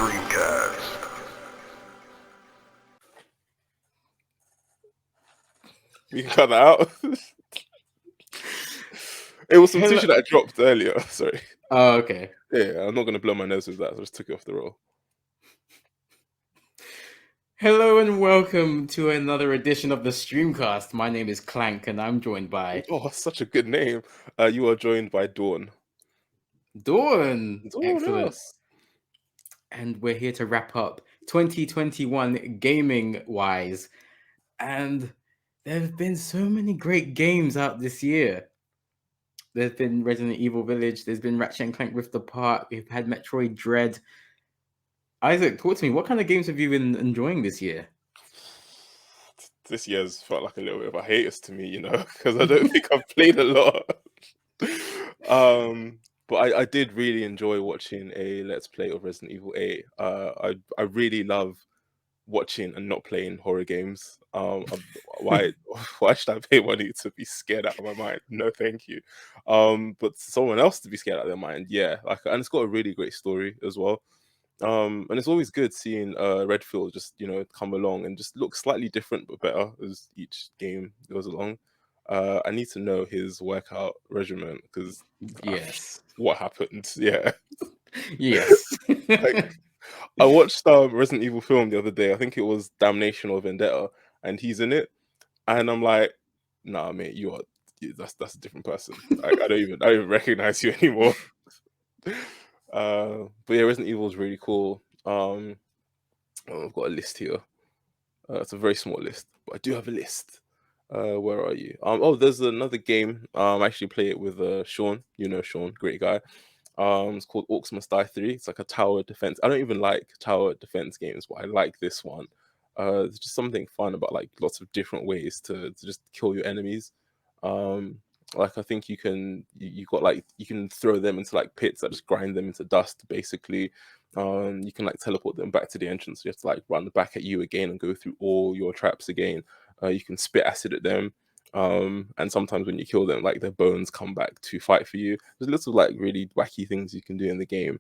Streamcast. We can cut that out. It was some Hello- tissue that I dropped earlier. Sorry. Oh, okay. Yeah, I'm not going to blow my nose with that. So I just took it off the roll. Hello and welcome to another edition of the Streamcast. My name is Clank and I'm joined by Oh, such a good name. You are joined by Dawn. Dawn. Dawn, Excellent. yes. And we're here to wrap up 2021 gaming-wise. And there have been so many great games out this year. There's been Resident Evil Village. There's been Ratchet and Clank Rift Apart. We've had Metroid Dread. Isaac, talk to me. What kind of games have you been enjoying this year? This year's felt like a little bit of a hiatus to me, because I don't think I've played a lot. But I did really enjoy watching a Let's Play of Resident Evil 8. I really love watching and not playing horror games. Why should I pay money to be scared out of my mind? No, thank you. But someone else to be scared out of their mind, yeah. And it's got a really great story as well. And it's always good seeing Redfield just come along and just look slightly different but better as each game goes along. I need to know his workout regimen because Yes. what happened? Yeah. Yes. I watched Resident Evil film the other day. I think it was Damnation or Vendetta, and he's in it, and I'm like, nah, mate, that's a different person. I don't even recognize you anymore. But yeah, Resident Evil is really cool. I've got a list here. It's a very small list, but I do have a list. Where are you? There's another game. I actually play it with Sean. Sean, great guy. It's called Orcs Must Die 3. It's like a tower defense. I don't even like tower defense games, but I like this one. There's just something fun about like lots of different ways to just kill your enemies. Like I think you can throw them into like pits that just grind them into dust basically. You can like teleport them back to the entrance. You have to like run back at you again and go through all your traps again. You can spit acid at them. And sometimes when you kill them, like their bones come back to fight for you. There's little like really wacky things you can do in the game.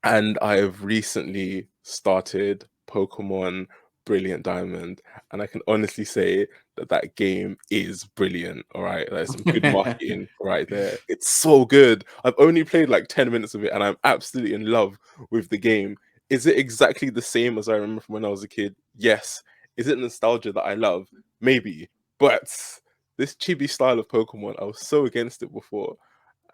And I have recently started Pokemon Brilliant Diamond, and I can honestly say that game is brilliant. All right, there's some good marketing right there. It's so good. I've only played like 10 minutes of it, and I'm absolutely in love with the game. Is it exactly the same as I remember from when I was a kid? Yes. Is it nostalgia that I love? Maybe. But this chibi style of Pokemon, I was so against it before.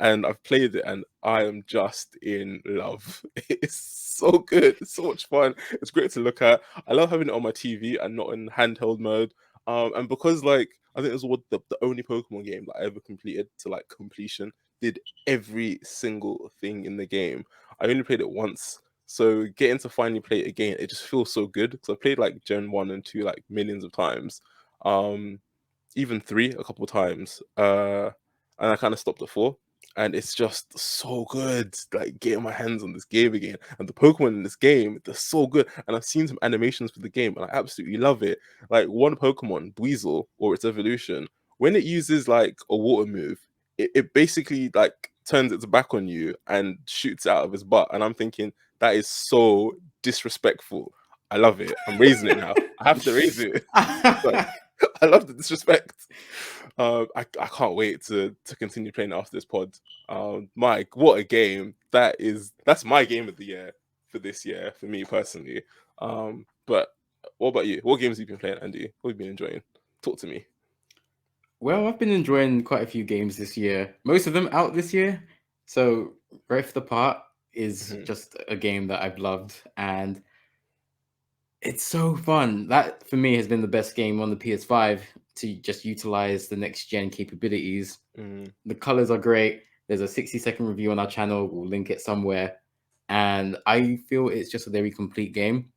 And I've played it and I am just in love. It's so good. It's so much fun. It's great to look at. I love having it on my TV and not in handheld mode. And because like I think it was the only Pokemon game that I ever completed to like completion, did every single thing in the game. I only played it once. So getting to finally play it again, it just feels so good. Because I played like Gen 1 and 2 like millions of times. Even 3 a couple of times. And I kind of stopped at 4. And it's just so good, like getting my hands on this game again. And the Pokemon in this game, they're so good. And I've seen some animations for the game, and I absolutely love it. Like one Pokemon, Buizel, or its evolution, when it uses like a water move, it basically like turns its back on you and shoots out of its butt. And I'm thinking that is so disrespectful. I love it. I'm raising it now. I have to raise it. Like, I love the disrespect. I can't wait to continue playing after this pod. Mike, what a game. That's my game of the year for this year, for me personally. But what about you? What games have you been playing, Andy? What have you been enjoying? Talk to me. Well, I've been enjoying quite a few games this year. Most of them out this year. So Rift Apart is just a game that I've loved, and it's so fun. That for me has been the best game on the PS5 to just utilize the next gen capabilities. The colors are great. There's a 60-second review on our channel. We'll link it somewhere. And I feel it's just a very complete game.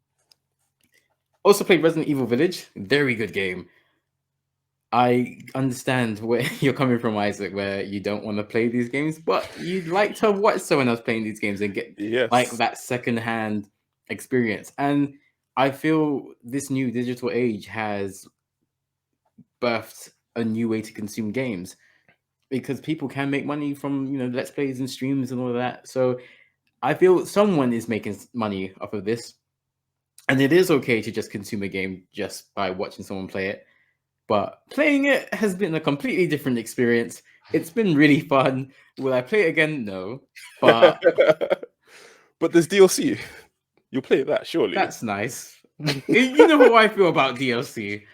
Also played Resident Evil Village. Very good game. I understand where you're coming from, Isaac, where you don't want to play these games, but you'd like to watch someone else playing these games and get like that secondhand experience. And I feel this new digital age has birthed a new way to consume games because people can make money from Let's Plays and streams and all of that. So I feel someone is making money off of this, and it is okay to just consume a game just by watching someone play it. But playing it has been a completely different experience. It's been really fun. Will I play it again? No. But But there's DLC. You'll play that, surely. that's nice. You know how I feel about DLC.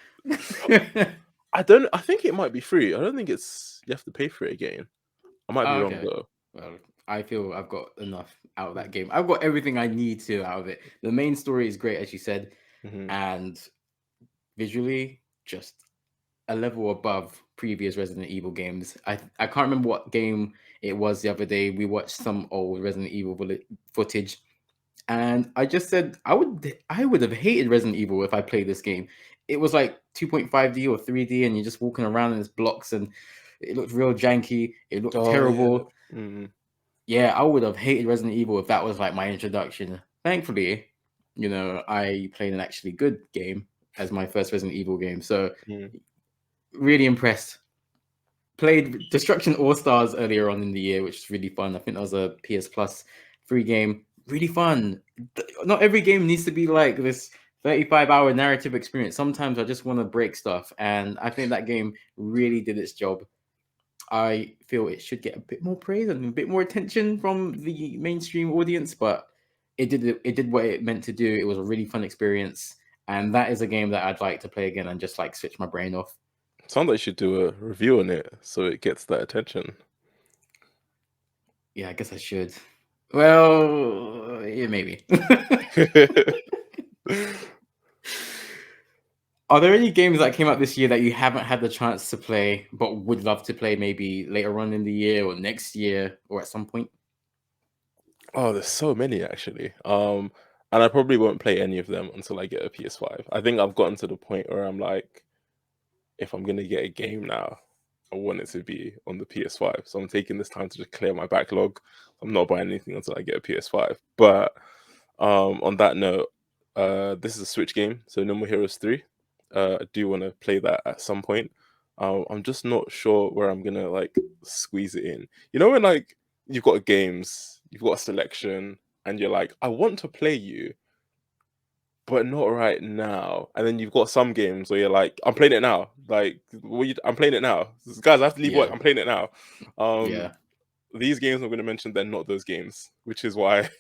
I think it might be free. I don't think it's you have to pay for it again. I might be Oh, wrong okay. though. Well, I feel I've got enough out of that game. I've got everything I need to out of it. The main story is great, as you said, Mhm. and visually, just a level above previous Resident Evil games. I can't remember what game it was the other day. We watched some old Resident Evil footage, and I just said I would have hated Resident Evil if I played this game. It was like 2.5D or 3D, and you're just walking around in its blocks, and it looked real janky. It looked Oh yeah. terrible. Mhm. Yeah, I would have hated Resident Evil if that was like my introduction. Thankfully, I played an actually good game as my first Resident Evil game. So Mhm. really impressed. Played Destruction All Stars earlier on in the year, which is really fun. I think that was a PS Plus free game. Really fun. Not every game needs to be like this 35-hour narrative experience. Sometimes I just want to break stuff, and I think that game really did its job. I feel it should get a bit more praise and a bit more attention from the mainstream audience, but it did what it meant to do. It was a really fun experience, and that is a game that I'd like to play again and just like switch my brain off. Sounds like you should do a review on it so it gets that attention. Yeah, I guess I should. Well, yeah, maybe. Are there any games that came out this year that you haven't had the chance to play but would love to play maybe later on in the year or next year or at some point? Oh, there's so many actually. And I probably won't play any of them until I get a PS5. I think I've gotten to the point where I'm like, if I'm gonna get a game now, I want it to be on the PS5. So I'm taking this time to just clear my backlog. I'm not buying anything until I get a PS5. But on that note, this is a Switch game, so No More Heroes 3. I do want to play that at some point. I'm just not sure where I'm gonna like squeeze it in. You know when like you've got games, you've got a selection, and you're like, I want to play you, but not right now. And then you've got some games where you're like, I'm playing it now. Like, I'm playing it now. Guys, I have to leave work. Yeah, I'm playing it now. Um, yeah. these games I'm going to mention, they're not those games, which is why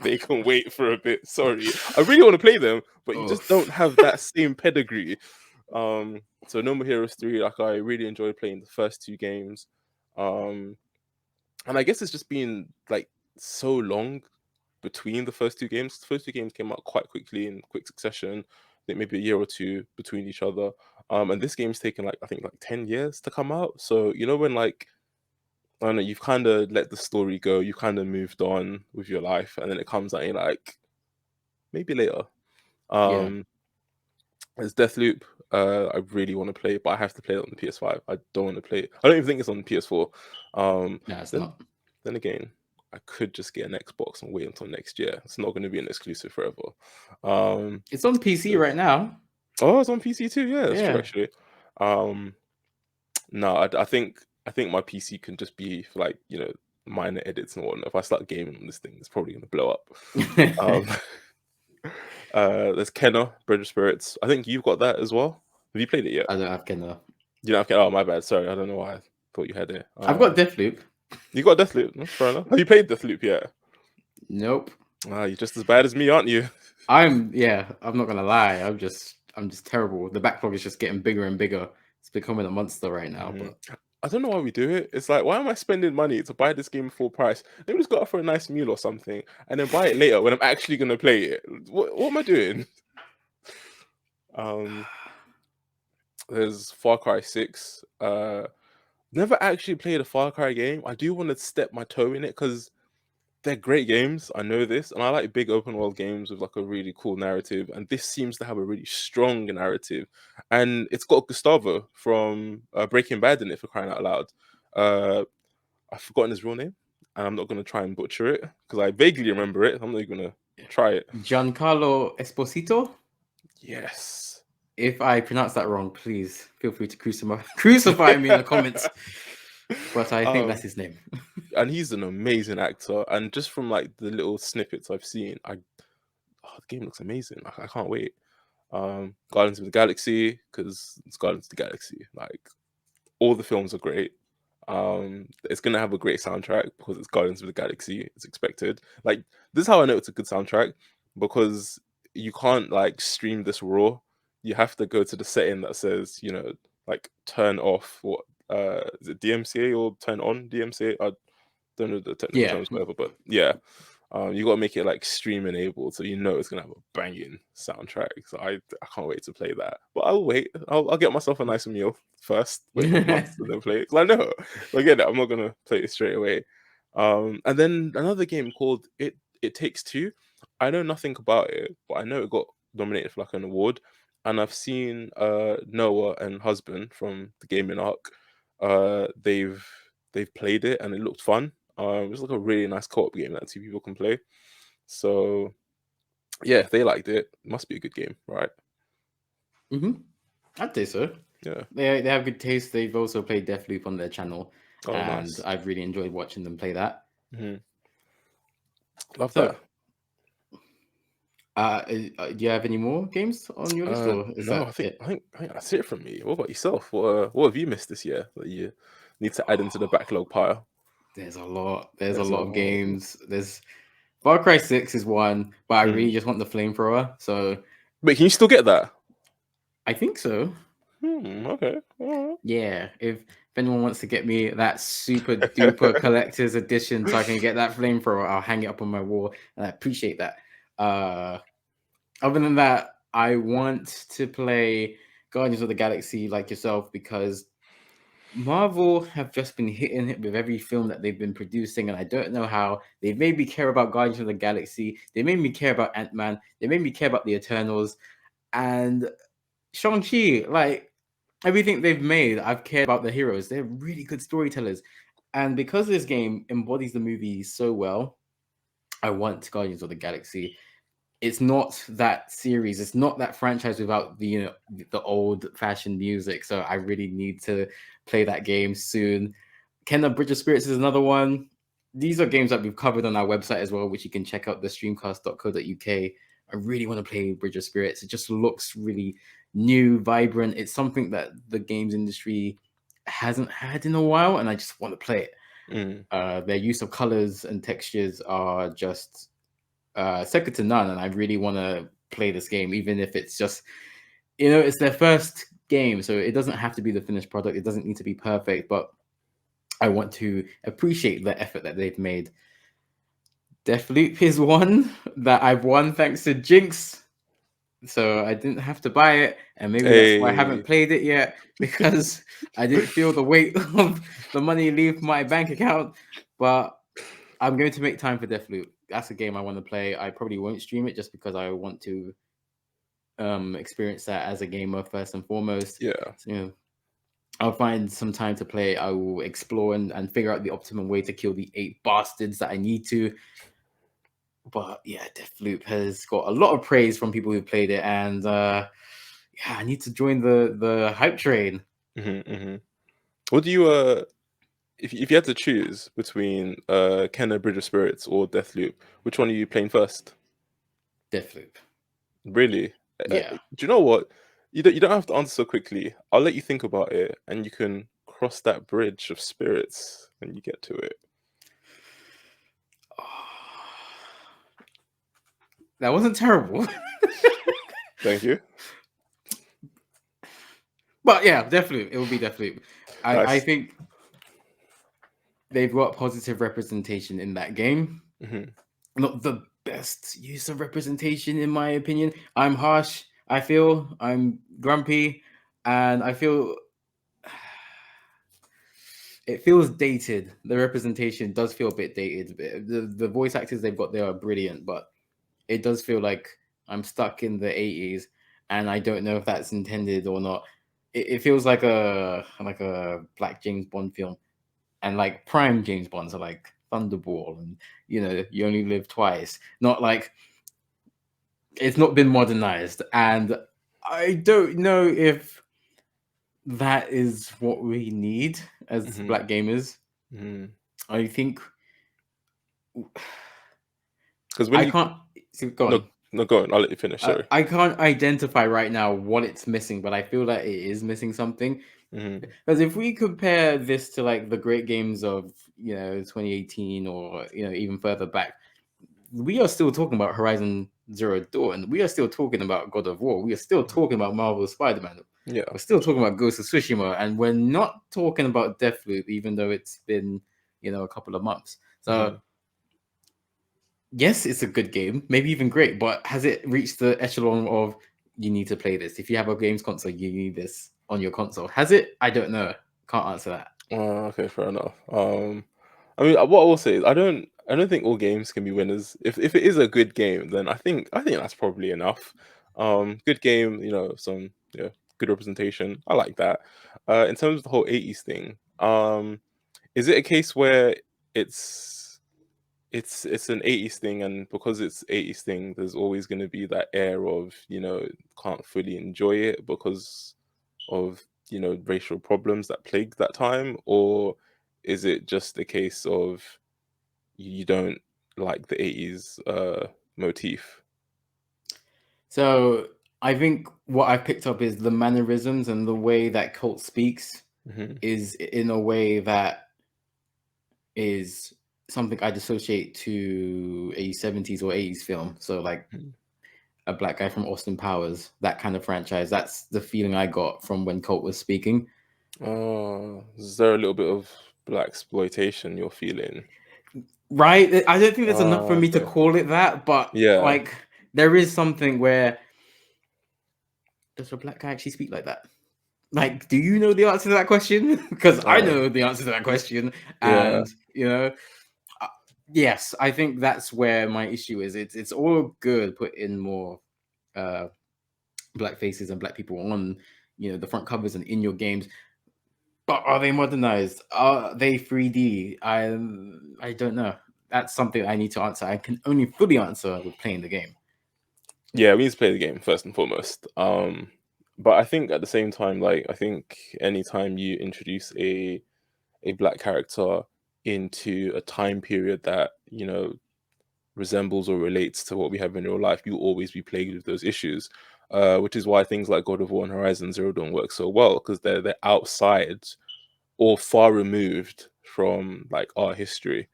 they can wait for a bit. Sorry, I really want to play them, but you just don't Oof. have that same pedigree. So No More Heroes 3, like I really enjoyed playing the first two games. Um, and I guess it's just been like so long between the first two games. The first two games came out quite quickly in quick succession. I think maybe a year or two between each other. And this game's taken like I think like 10 years to come out. So you know when like I don't know, you've kind of let the story go, you kind of moved on with your life, and then it comes out and you're like, maybe later. Yeah. Um there's Deathloop. I really want to play it, but I have to play it on the PS5. I don't want to play it. I don't even think it's on the PS4. No, it's Then not. then again, I could just get an Xbox and wait until next year. It's not going to be an exclusive forever. Um, It's on PC so- right now. oh, it's on PC too. Yeah, that's true Yeah. actually. Um, no, I think my PC can just be for like minor edits and whatnot. If I start gaming on this thing, it's probably going to blow up. Um, there's Kenna, Bridge of Spirits. I think you've got that as well. Have you played it yet? I don't have Kindle. You don't have Kenna. Oh, my bad. Sorry, I don't know why I thought you had it. I've got Deathloop. You got Deathloop. That's fair enough. Have you played Deathloop yet? Nope. Ah, you're just as bad as me, aren't you? I'm not gonna lie. I'm just terrible. The backlog is just getting bigger and bigger. It's becoming a monster right now. Mhm. But I don't know why we do it. It's like, why am I spending money to buy this game full price? Let me just go out for a nice meal or something, and then buy it later when I'm actually gonna play it. What am I doing? Um, there's Far Cry 6. Never actually played a Far Cry game. I do want to step my toe in it because they're great games. I know this, and I like big open world games with like a really cool narrative. And this seems to have a really strong narrative, and it's got Gustavo from Breaking Bad in it for crying out loud. Uh, I've forgotten his real name, and I'm not gonna try and butcher it because I vaguely remember it. I'm not even gonna try it. Giancarlo Esposito. Yes. If I pronounce that wrong, please feel free to crucify me in the comments. but I think that's his name. And he's an amazing actor. And just from like the little snippets I've seen, the game looks amazing. I can't wait. Guardians of the Galaxy, because it's Guardians of the Galaxy. Like all the films are great. It's gonna have a great soundtrack because it's Guardians of the Galaxy. It's expected. Like this is how I know it's a good soundtrack, because you can't like stream this raw. You have to go to the setting that says, like turn off what is it DMCA or turn on DMCA? I don't know the technical Yeah. terms, whatever, but yeah. You gotta make it like stream enabled, so it's gonna have a banging soundtrack. So I can't wait to play that. But I'll wait. I'll get myself a nice meal first, wait for months and then play it. Because I know, again, I'm not gonna play it straight away. And then another game called It Takes Two. I know nothing about it, but I know it got nominated for like an award. And I've seen Noah and Husband from the Gaming Arc. They've played it and it looked fun. It was like a really nice co-op game that two people can play. So yeah, if they liked it, must be a good game, right? I'd say so. Yeah. They have good taste. They've also played Deathloop on their channel, Oh, and nice. I've really enjoyed watching them play that. Love So, that. do you have any more games on your list, or is No, that I think it? I think I think that's it from me. What about yourself? What have you missed this year that you need to add into the backlog pile? There's a lot. There's a There's a lot of lot. games. There's Far Cry 6 is one, but I really just want the flamethrower. So Wait, can you still get that? I think so. Okay. Alright. Yeah. If anyone wants to get me that super duper collector's edition so I can get that flamethrower, I'll hang it up on my wall, and I appreciate that. Other than that, I want to play Guardians of the Galaxy like yourself, because Marvel have just been hitting it with every film that they've been producing, and I don't know how. They've made me care about Guardians of the Galaxy. They made me care about Ant-Man. They made me care about the Eternals. And Shang-Chi, like everything they've made, I've cared about the heroes. They're really good storytellers. And because this game embodies the movie so well, I want Guardians of the Galaxy. It's not that series, it's not that franchise without the the old fashioned music. So I really need to play that game soon. Kenna Bridge of Spirits is another one. These are games that we've covered on our website as well, which you can check out, the streamcast.co.uk. I really want to play Bridge of Spirits. It just looks really new, vibrant. It's something that the games industry hasn't had in a while, and I just want to play it. Their use of colors and textures are just second to none, and I really want to play this game, even if it's just, it's their first game, so it doesn't have to be the finished product. It doesn't need to be perfect, but I want to appreciate the effort that they've made. Deathloop is one that I've won thanks to Jinx, so I didn't have to buy it, and maybe that's why I haven't played it yet, because I didn't feel the weight of the money leave my bank account. But I'm going to make time for Deathloop. That's a game I want to play. I probably won't stream it just because I want to experience that as a gamer first and foremost. Yeah. So, I'll find some time to play. I will explore and figure out the optimum way to kill the 8 bastards that I need to. But yeah, Deathloop has got a lot of praise from people who played it, and yeah, I need to join the hype train. What do you if you had to choose between Kenna Bridge of Spirits or Deathloop, which one are you playing first? Deathloop. Really? Yeah. Do you know what? You don't have to answer so quickly. I'll let you think about it, and you can cross that bridge of spirits when you get to it. That wasn't terrible. Thank you. But yeah, Deathloop. It will be Deathloop. Nice. I think they've got positive representation in that game. Not the best use of representation, in my opinion. I'm harsh. I feel I'm grumpy, and I feel it feels dated. The representation does feel a bit dated. The voice actors they've got there are brilliant, but it does feel like I'm stuck in the 80s, and I don't know if that's intended or not. It feels like a Black James Bond film, and like prime James Bonds are like Thunderball and You Only Live Twice. Not like it's not been modernized, and I don't know if that is what we need as Mhm. Black gamers. Mhm. I think 'Cause when I you can't go no, on. no, go on. I'll let you finish. Sorry. I can't identify right now what it's missing, but I feel that it is missing something. Mhm. Because if we compare this to like the great games of 2018 or even further back, we are still talking about Horizon Zero Dawn. We are still talking about God of War. We are still Mhm. talking about Marvel Spider-Man. Yeah, We're still that's talking true. about Ghost of Tsushima, and we're not talking about Deathloop, even though it's been a couple of months. So Mhm. yes, it's a good game, maybe even great, but has it reached the echelon of you need to play this? If you have a games console, you need this on your console. Has it? I don't know. Can't answer that. Okay, fair enough. I mean, what I will say is I don't think all games can be winners. If it is a good game, then I think that's probably enough. Good game, some good representation. I like that. In terms of the whole 80s thing, is it a case where it's it's an 80s thing, and because it's 80s thing, there's always going to be that air of can't fully enjoy it because of racial problems that plagued that time, or is it just a case of you don't like the 80s motif? So I think what I picked up is the mannerisms and the way that Colt speaks Hmm. is in a way that is something I'd associate to a 70s or 80s film. So like a black guy from Austin Powers, that kind of franchise. That's the feeling I got from when Colt was speaking. Is there a little bit of black exploitation you're feeling? Right? I don't think there's enough for me to Okay. call it that, but Yeah. like there is something where does a black guy actually speak like that? Like, do you know the answer to that question? Because I uh, know the answer to that question, yeah. and uh, yes, I think that's where my issue is. It's all good putting more uh, black faces and black people on the front covers and in your games, but are they modernized? Are they 3D? I don't know. That's something I need to answer. I can only fully answer with playing the game. Yeah, we need to play the game first and foremost. But I think at the same time, like I think anytime you introduce a black character into a time period that resembles or relates to what we have in real life, you always be plagued with those issues. Which is why things like God of War and Horizon Zero Dawn work so well, because they're outside or far removed from like our history.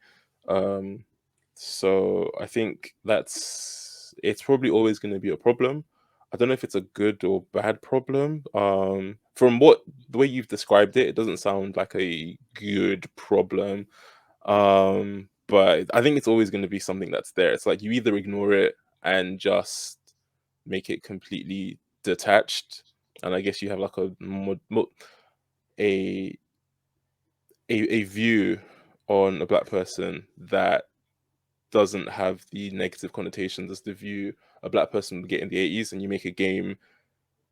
Um, so I think it's probably always going to be a problem. I don't know if it's a good or bad problem. From what the way you've described it, it doesn't sound like a good problem. But I think it's always going to be something that's there. It's like you either ignore it and just make it completely detached, and I guess you have like a a view on a black person that doesn't have the negative connotations as the view a black person would get in the 80s, and you make a game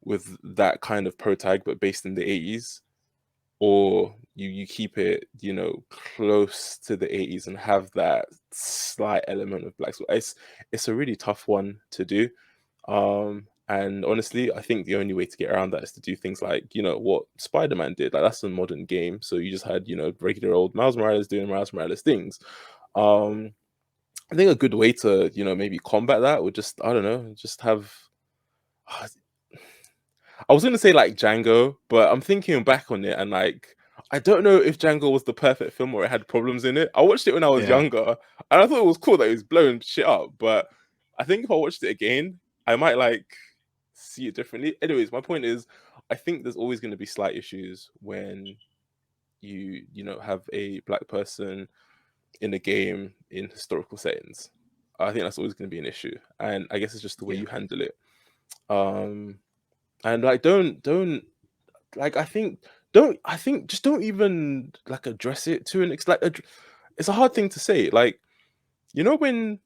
with that kind of protag but based in the 80s, or you keep it close to the 80s and have that slight element of black. So it's a really tough one to do. And honestly, I think the only way to get around that is to do things like, what Spider-Man did. Like that's a modern game. So you just had, regular old Miles Morales doing Miles Morales things. Um, I think a good way to, maybe combat that would just, I don't know, just have. I was gonna say like Django, but I'm thinking back on it and like I don't know if Django was the perfect film or it had problems in it. I watched it when I was Yeah, younger and I thought it was cool that he was blowing shit up, but I think if I watched it again, I might like see it differently. Anyways, my point is I think there's always gonna be slight issues when you have a black person in a game in historical settings. I think that's always gonna be an issue. And I guess it's just the way yeah, you handle it. Um and like don't like I think just don't even like address it to an it's a hard thing to say. Like when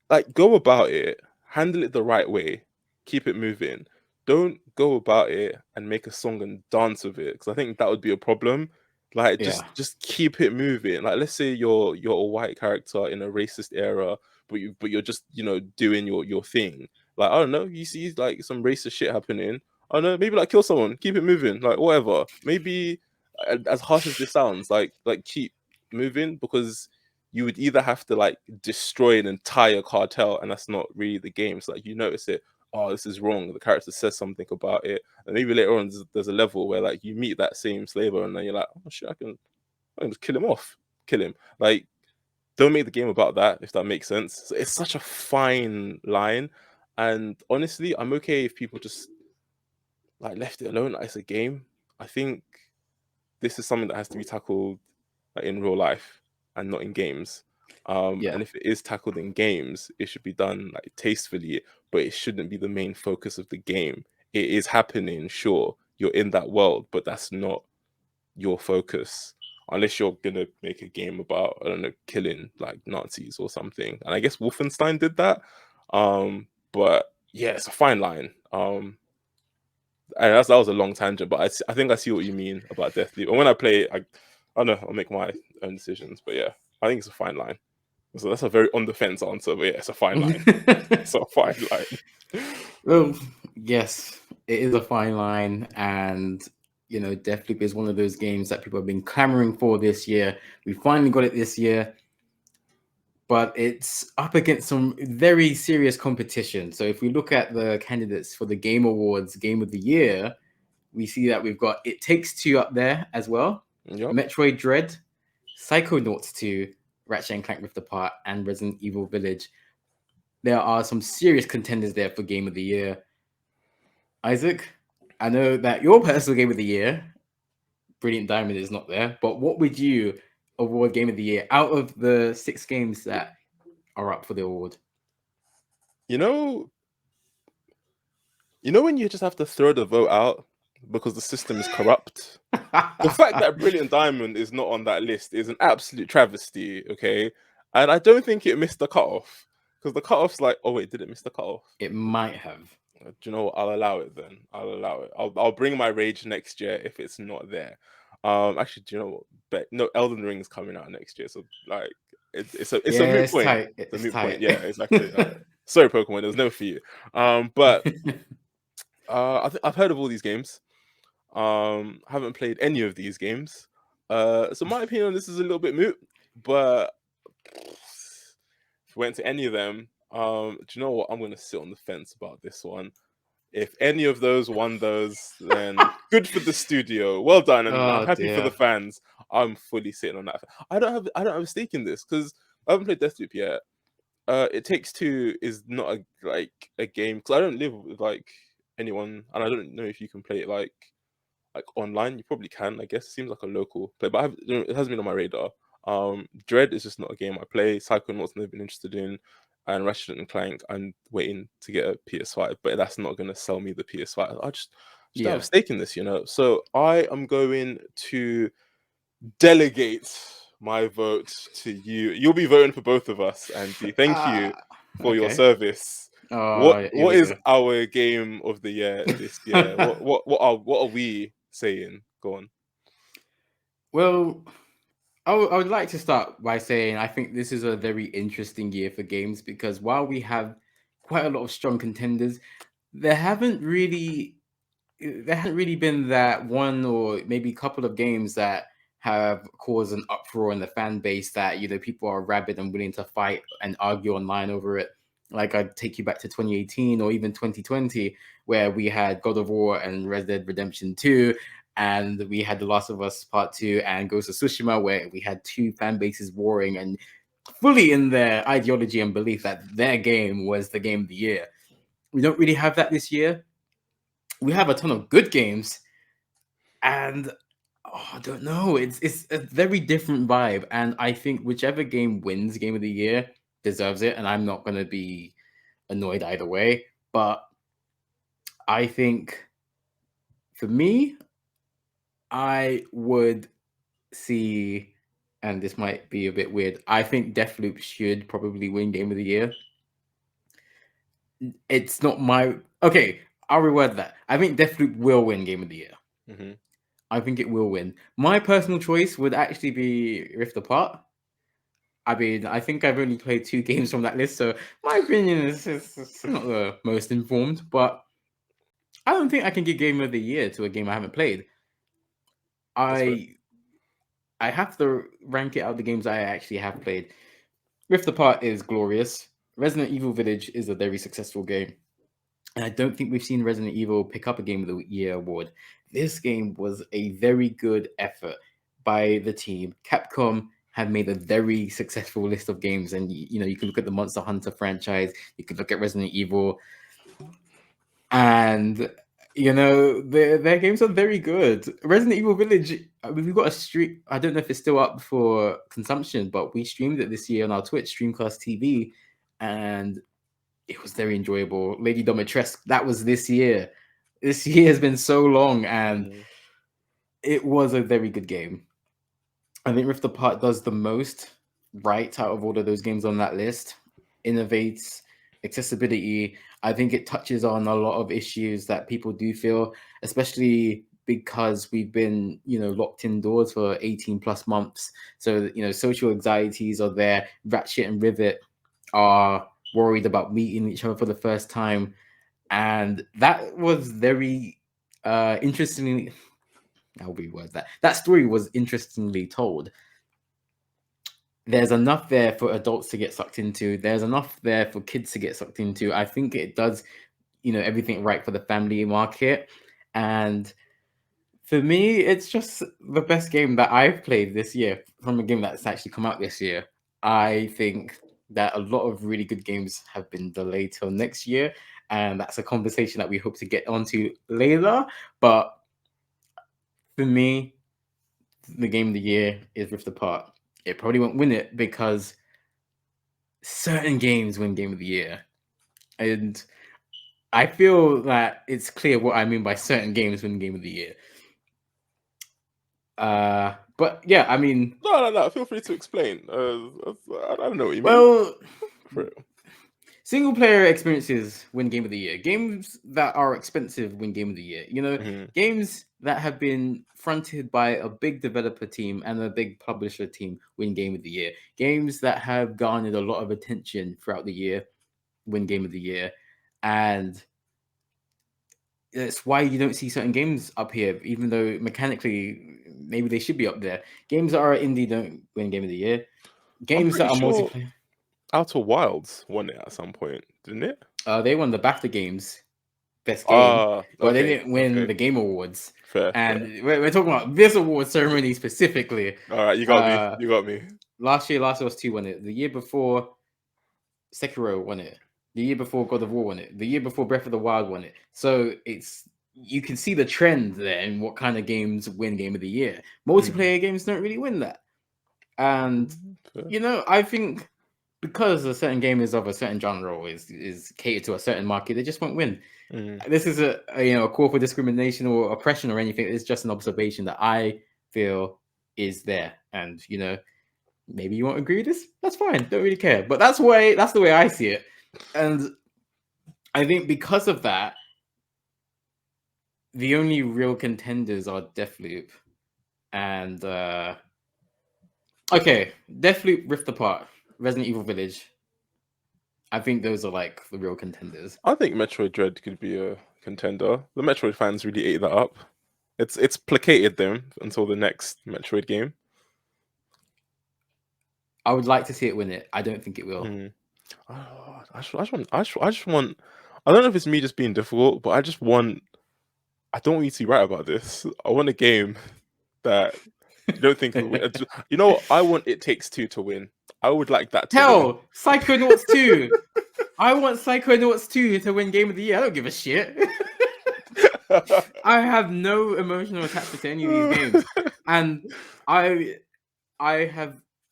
like go about it, handle it the right way, keep it moving. Don't go about it and make a song and dance with it because I think that would be a problem. Like yeah. just keep it moving. Like let's say you're a white character in a racist era, but you're just doing your thing. Like I don't know, you see like some racist shit happening. I don't know, maybe like kill someone, keep it moving, like whatever. Maybe as harsh as this sounds, like keep moving, because you would either have to like destroy an entire cartel, and that's not really the game. So like you notice it, oh, this is wrong. The character says something about it, and maybe later on there's a level where like you meet that same slave owner, and then you're like, oh shit, I can just kill him off, kill him. Like, don't make the game about that, if that makes sense. So it's such a fine line, and honestly, I'm okay if people just like left it alone. Like, it's a game. I think this is something that has to be tackled like in real life and not in games. Yeah. And if it is tackled in games, it should be done like tastefully, but it shouldn't be the main focus of the game. It is happening, sure, you're in that world, but that's not your focus. Unless you're gonna make a game about, I don't know, killing like Nazis or something. And I guess Wolfenstein did that. But yeah, it's a fine line. And that was a long tangent, but I think I see what you mean about Deathloop. And when I play it, I don't know, I'll make my own decisions. But yeah, I think it's a fine line. So that's a very on the fence answer, but yeah, it's a fine line. It's a fine line. Well, yes, it is a fine line, and you know, Deathloop is one of those games that people have been clamoring for this year. We finally got it this year, but it's up against some very serious competition. So if we look at the candidates for the Game Awards Game of the Year, we see that we've got It Takes Two up there as well, Yep. Metroid Dread, Psychonauts 2, Ratchet and Clank Rift Apart, and Resident Evil Village. There are some serious contenders there for Game of the Year. Isaac, I know that your personal Game of the Year, Brilliant Diamond, is not there, but what would you award Game of the Year out of the 6 games that are up for the award? You know when you just have to throw the vote out because the system is corrupt? The fact that Brilliant Diamond is not on that list is an absolute travesty, okay? And I don't think it missed the cutoff. Because the cutoff's like, oh wait, did it miss the cutoff? It might have. Do you know what? I'll allow it then. I'll allow it. I'll bring my rage next year if it's not there. Actually, do you know what? But no, Elden Ring's coming out next year, so like it's a moot point. Tight. It's a It's moot tight. point. Yeah, exactly. Sorry, Pokemon, there was no for you. But I've heard of all these games. Haven't played any of these games. So my opinion on this is a little bit moot, but if we went to any of them, do you know what? I'm gonna sit on the fence about this one. If any of those won those, then good for the studio. Well done, and I'm happy for the fans. I'm fully sitting on that. I don't have a stake in this because I haven't played Deathloop yet. It Takes Two is not a game because I don't live with like anyone, and I don't know if you can play it like online. You probably can, I guess. It seems like a local play, but it hasn't been on my radar. Dread is just not a game I play. Psychonauts I've been interested in, and Ratchet and Clank I'm waiting to get a PS5, but that's not going to sell me the PS5. I just don't have a stake in this, you know. So I am going to delegate my vote to you. You'll be voting for both of us, Andy. Thank you for your service. What is our game of the year this year? what are we saying? Go on. Well, I would like to start by saying I think this is a very interesting year for games because while we have quite a lot of strong contenders, there haven't really been that one or maybe a couple of games that have caused an uproar in the fan base that, you know, people are rabid and willing to fight and argue online over it. Like I'd take you back to 2018 or even 2020, where we had God of War and Red Dead Redemption 2, and we had The Last of Us Part 2 and Ghost of Tsushima, where we had two fan bases warring and fully in their ideology and belief that their game was the game of the year. We don't really have that this year. We have a ton of good games, and I don't know. It's a very different vibe, and I think whichever game wins Game of the Year deserves it, and I'm not going to be annoyed either way. But I think for me, I would see, and this might be a bit weird, I think Deathloop should probably win Game of the Year. It's not my... Okay, I'll reword that. I think Deathloop will win Game of the Year. Mm-hmm. I think it will win. My personal choice would actually be Rift Apart. I mean, I think I've only played 2 games from that list, so my opinion is not the most informed, but I don't think I can give Game of the Year to a game I haven't played. I have to rank it out the games I actually have played. Rift Apart is glorious. Resident Evil Village is a very successful game. And I don't think we've seen Resident Evil pick up a Game of the Year award. This game was a very good effort by the team. Capcom have made a very successful list of games, and you can look at the Monster Hunter franchise, you could look at Resident Evil, and their games are very good. Resident Evil Village, we've got a stream. I don't know if it's still up for consumption, but we streamed it this year on our Twitch, Streamcast TV, and it was very enjoyable. Lady Domitrescu, that was this year. This year has been so long, and it was a very good game. I think Rift Apart does the most right out of all of those games on that list. Innovates, accessibility. I think it touches on a lot of issues that people do feel, especially because we've been, locked indoors for 18 plus months. So, social anxieties are there. Ratchet and Rivet are worried about meeting each other for the first time. And that was very interestingly, I'll reword that. That story was interestingly told. There's enough there for adults to get sucked into. There's enough there for kids to get sucked into. I think it does, everything right for the family market. And for me, it's just the best game that I've played this year from a game that's actually come out this year. I think that a lot of really good games have been delayed till next year. And that's a conversation that we hope to get onto later. But for me, the game of the year is Rift Apart. It probably won't win it because certain games win Game of the Year. And I feel that it's clear what I mean by certain games win Game of the Year. But yeah, I mean... No. Feel free to explain. I don't know what you mean. Well, single player experiences win Game of the Year. Games that are expensive win Game of the Year. Games that have been fronted by a big developer team and a big publisher team win Game of the Year. Games that have garnered a lot of attention throughout the year win Game of the Year. And that's why you don't see certain games up here, even though mechanically maybe they should be up there. Games that are indie don't win Game of the Year. Games that are multiplayer. Outer Wilds won it at some point, didn't it? They won the BAFTA Games Best Game, but they didn't win the Game Awards. Fair. We're talking about this award ceremony specifically. All right, you got me. Last year, Last of Us 2 won it. The year before, Sekiro won it. The year before, God of War won it. The year before, Breath of the Wild won it. So you can see the trend there in what kind of games win Game of the Year. Multiplayer games don't really win that. And, I think because a certain game is of a certain genre or is catered to a certain market, they just won't win. This is a call for discrimination or oppression or anything. It's just an observation that I feel is there. And, maybe you won't agree with this. That's fine. Don't really care. But that's the way I see it. And I think because of that, the only real contenders are Deathloop and Deathloop, Rift Apart, Resident Evil Village. I think those are like the real contenders. I think Metroid Dread could be a contender. The Metroid fans really ate that up. It's placated them until the next Metroid game. I would like to see it win it. I don't think it will. I just want. I don't know if it's me just being difficult, but I don't want you to be right about this. I want a game that you don't think will win. I want It Takes Two to win. I would like that to win. Psychonauts 2. I want Psychonauts 2 to win Game of the Year. I don't give a shit. I have no emotional attachment to any of these games. And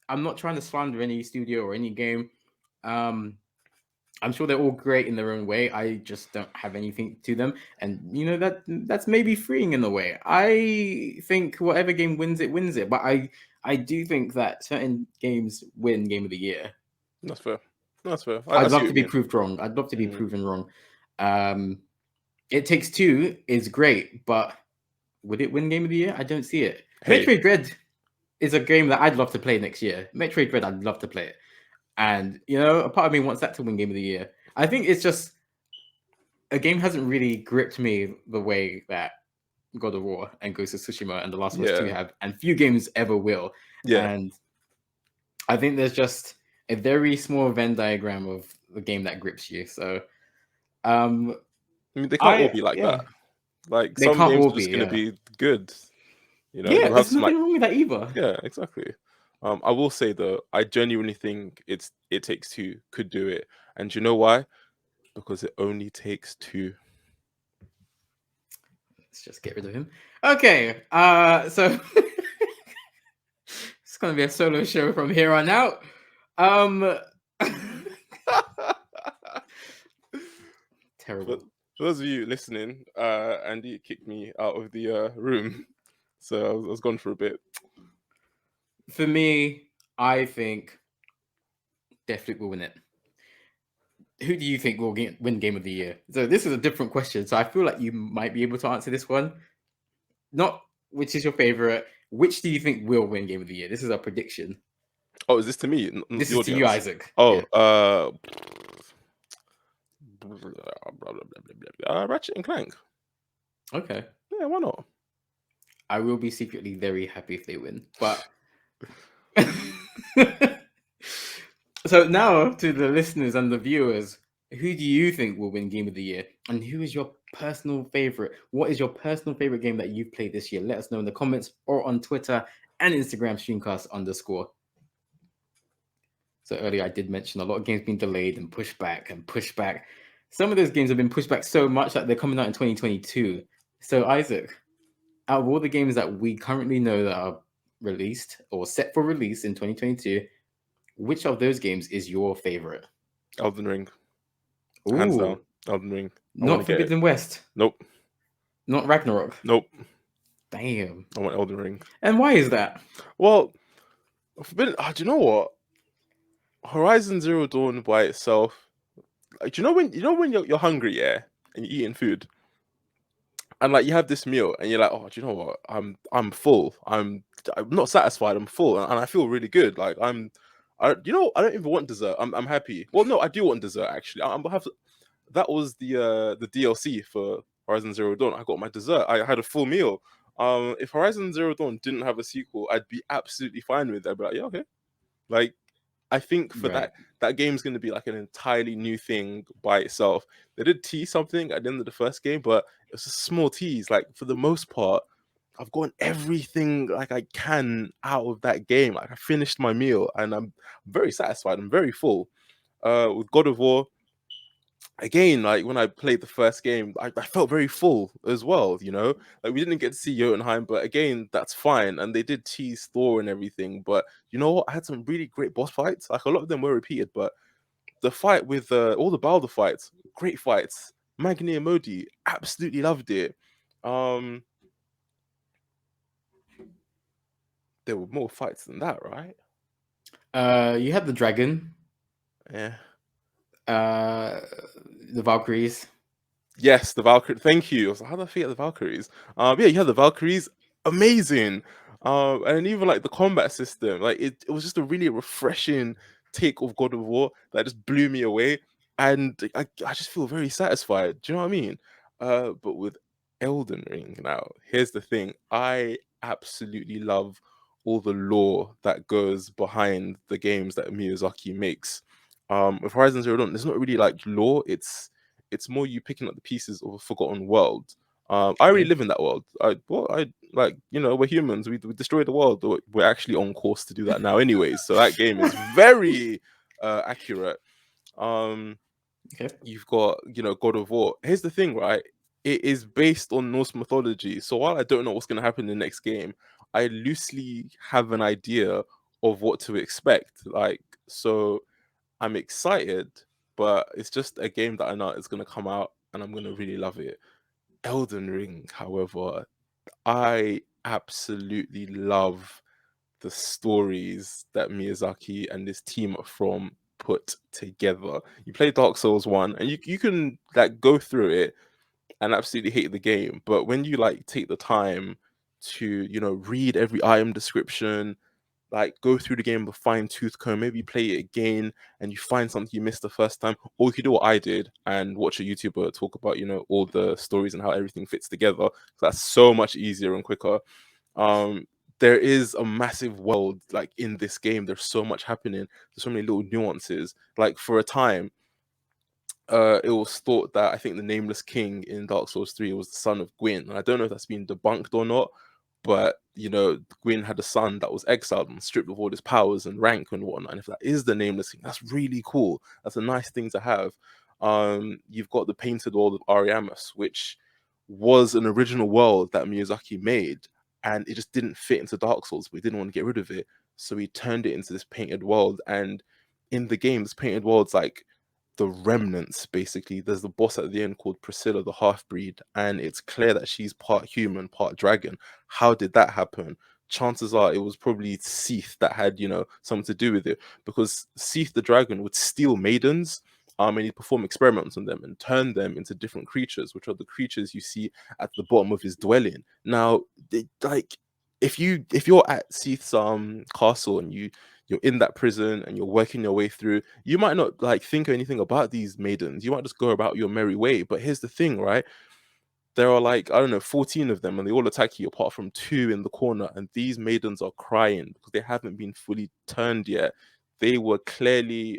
I'm not trying to slander any studio or any game. I'm sure they're all great in their own way. I just don't have anything to them. And that's maybe freeing in a way. I think whatever game wins it. But I do think that certain games win Game of the Year. That's fair. I'd love to be proved wrong. I'd love to be proven wrong. It Takes Two is great, but would it win Game of the Year? I don't see it. Metroid Dread is a game that I'd love to play next year. Metroid Dread, I'd love to play it. And, a part of me wants that to win Game of the Year. I think it's just a game hasn't really gripped me the way that God of War and Ghost of Tsushima and The Last of Us 2 Yeah. have, and few games ever will. Yeah. And I think there's just a very small Venn diagram of the game that grips you. So, I mean, they can't all be like yeah, that. Like they some can't games all are just be. gonna Yeah, be good. You know, yeah. you'll have There's some like nothing wrong with that either. yeah, exactly. I will say though, I genuinely think It Takes Two could do it, and you know why? Because it only takes two. Let's just get rid of him. Okay, so it's gonna be a solo show from here on out. For, Terrible. for those of you listening, Andy kicked me out of the room, so I was gone for a bit. For me, I think Deathloop will win it. Who do you think will win Game of the Year? So this is a different question. So I feel like you might be able to answer this one. Not which is your favorite. Which do you think will win Game of the Year? This is a prediction. Oh, is this to me, not This the is to you, audience? Isaac. Oh, Yeah. Ratchet and Clank. Okay. Yeah, why not? I will be secretly very happy if they win. But so now to the listeners and the viewers, who do you think will win Game of the Year? And who is your personal favorite? What is your personal favorite game that you've played this year? Let us know in the comments or on Twitter and Instagram streamcast_. So earlier I did mention a lot of games being delayed and pushed back and pushed back. Some of those games have been pushed back so much that they're coming out in 2022. So Isaac, out of all the games that we currently know that are released or set for release in 2022, which of those games is your favorite? Elden Ring, hands down. Ooh, Elden Ring. I want not to get it. Forbidden West, Nope. not Ragnarok. Nope. Damn. I want Elden Ring. And why is that? Well, Forbidden. Do you know what? Horizon Zero Dawn by itself. Like, do you know when you're hungry, yeah, and you're eating food, and like you have this meal, and you're like, oh, do you know what? I'm full. I'm not satisfied. I'm full, and I feel really good. Like I don't even want dessert. I'm happy. Well, no, I do want dessert actually. That was the DLC for Horizon Zero Dawn. I got my dessert. I had a full meal. If Horizon Zero Dawn didn't have a sequel, I'd be absolutely fine with it. I'd be like, yeah, okay. Like, I think for Right. that game's going to be like an entirely new thing by itself. They did tease something at the end of the first game, but it was a small tease. Like for the most part, I've gotten everything like I can out of that game. Like I finished my meal and I'm very satisfied. I'm very full. With God of War, again, like when I played the first game, I felt very full as well, you know? Like we didn't get to see Jotunheim, but again, that's fine. And they did tease Thor and everything. But you know what? I had some really great boss fights. Like a lot of them were repeated, but the fight with all the Balder fights, great fights. Magni and Modi, absolutely loved it. Um there were more fights than that, right? You had the dragon, Yeah. the Valkyries. Yes, the Valkyrie. Thank you. I was like, how did I forget the Valkyries? Yeah, you had the Valkyries. Amazing. And even like the combat system, like it was just a really refreshing take of God of War that just blew me away. And I just feel very satisfied. Do you know what I mean? But with Elden Ring now, here's the thing. I absolutely love all the lore that goes behind the games that Miyazaki makes. With Horizon Zero Dawn, there's not really like lore, it's more you picking up the pieces of a forgotten world. I really Okay. live in that world. I like, you know, we're humans. We destroy the world. We're actually on course to do that now, anyways. So that game is very accurate. Um, Okay. you've got, you know, God of War. Here's the thing, right? It is based on Norse mythology. So while I don't know what's going to happen in the next game, I loosely have an idea of what to expect. Like, so I'm excited, but it's just a game that I know is going to come out and I'm going to really love it. Elden Ring, however, I absolutely love the stories that Miyazaki and this team from put together. You play Dark Souls 1 and you can like go through it and absolutely hate the game, but when you like take the time to, you know, read every item description, like go through the game with a fine-tooth comb, maybe play it again and you find something you missed the first time, or you could do what I did and watch a YouTuber talk about, all the stories and how everything fits together. So that's so much easier and quicker. um there is a massive world like in this game. There's so much happening. There's so many little nuances. Like for a time, it was thought that I think the Nameless King in Dark Souls 3 was the son of Gwyn. And I don't know if that's been debunked or not, but Gwyn had a son that was exiled and stripped of all his powers and rank and whatnot. And if that is the Nameless King, that's really cool. That's a nice thing to have. You've got the painted world of Ariamis, which was an original world that Miyazaki made, and it just didn't fit into Dark Souls, but he didn't want to get rid of it. So he turned it into this painted world. And in the game, this painted world's like the remnants, basically. There's the boss at the end called Priscilla, the half-breed, and it's clear that she's part human, part dragon. How did that happen? Chances are it was probably Seath that had, something to do with it, because Seath the dragon would steal maidens, and he'd perform experiments on them and turn them into different creatures, which are the creatures you see at the bottom of his dwelling. Now, like, if you're at Seath's castle and you're in that prison and you're working your way through, you might not like think anything about these maidens. You might just go about your merry way. But here's the thing, right? There are like, I don't know, 14 of them, and they all attack you apart from 2 in the corner. And these maidens are crying because they haven't been fully turned yet. They were clearly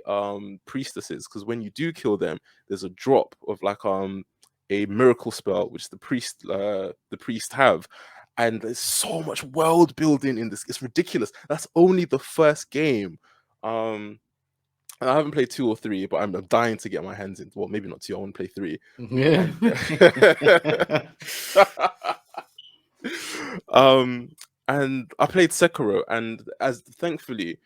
priestesses, because when you do kill them, there's a drop of like a miracle spell which the priest have. And there's so much world building in this. It's ridiculous. That's only the first game. And I haven't played 2 or 3, but I'm dying to get my hands into. Well, maybe not 2. I want to play 3. Yeah. And I played Sekiro, and as thankfully,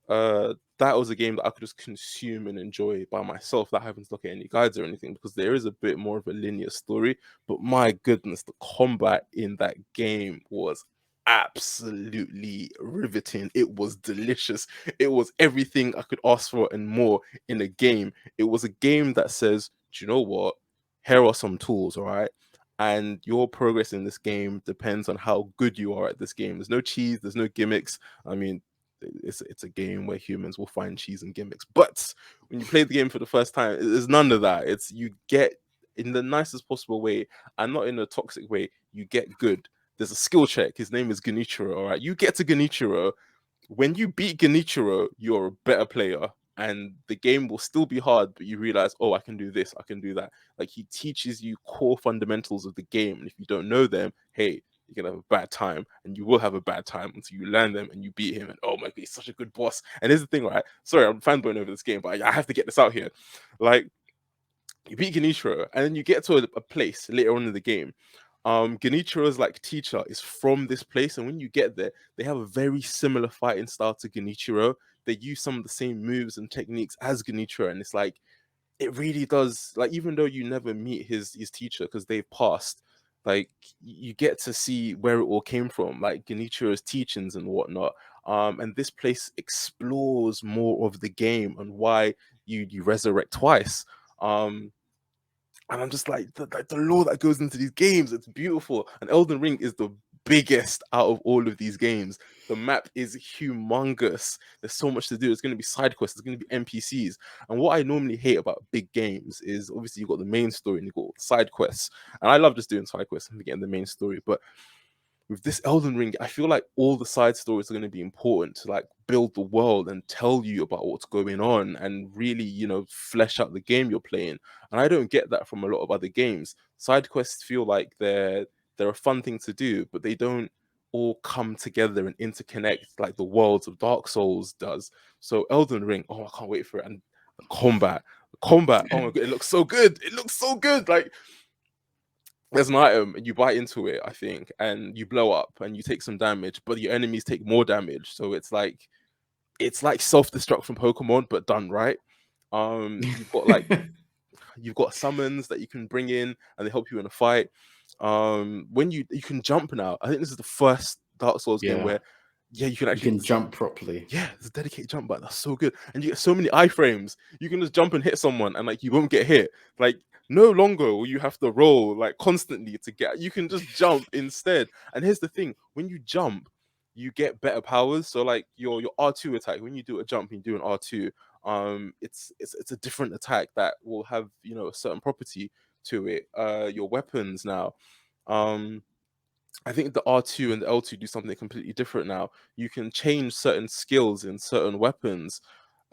that was a game that I could just consume and enjoy by myself, without having to look at any guides or anything, because there is a bit more of a linear story. But my goodness, the combat in that game was absolutely riveting. It was delicious. It was everything I could ask for and more in a game. It was a game that says, do you know what? Here are some tools, all right? And your progress in this game depends on how good you are at this game. There's no cheese, there's no gimmicks. I mean, it's a game where humans will find cheese and gimmicks. But when you play the game for the first time, there's none of that. It's you get, in the nicest possible way and not in a toxic way, you get good. There's a skill check. His name is Genichiro, all right? You get to Genichiro. When you beat Genichiro, you're a better player. And the game will still be hard, but you realize, oh, I can do this, I can do that. Like, he teaches you core fundamentals of the game. And if you don't know them, hey, you're gonna have a bad time, and you will have a bad time until you learn them and you beat him. And oh my god, he's such a good boss. And here's the thing, right? Sorry, I'm fanboying over this game, but I have to get this out here. Like, you beat Genichiro, and then you get to a place later on in the game. Genichiro's like teacher is from this place, and when you get there, they have a very similar fighting style to Genichiro. They use some of the same moves and techniques as Genichiro, and it's like, it really does, like, even though you never meet his teacher because they've passed, like, you get to see where it all came from, like Genichiro's teachings and whatnot. And this place explores more of the game and why you resurrect twice. And I'm just like, the lore that goes into these games, it's beautiful. And Elden Ring is the biggest out of all of these games. The map is humongous. There's so much to do. It's going to be side quests. There's going to be NPCs. And what I normally hate about big games is, obviously, you've got the main story and you've got side quests. And I love just doing side quests and getting the main story. But with this Elden Ring, I feel like all the side stories are going to be important to like build the world and tell you about what's going on and really, flesh out the game you're playing. And I don't get that from a lot of other games. Side quests feel like they're a fun thing to do, but they don't all come together and interconnect like the worlds of Dark Souls does. So Elden Ring, oh, I can't wait for it. And the combat, oh my god, it looks so good. It looks so good. Like, there's an item and you bite into it, I think, and you blow up and you take some damage, but your enemies take more damage. So it's like self-destruct from Pokemon, but done right. You've got summons that you can bring in and they help you in a fight. When you can jump now. I think this is the first Dark Souls game where you can actually jump properly. Yeah, it's a dedicated jump button. That's so good. And you get so many iframes. You can just jump and hit someone and like you won't get hit. Like, no longer will you have to roll like constantly to get, you can just jump instead. And here's the thing, when you jump, you get better powers. So like your R2 attack, when you do a jump and you do an R2, it's a different attack that will have, you know, a certain property to it. Your weapons now, I think the R2 and the L2 do something completely different now. You can change certain skills in certain weapons.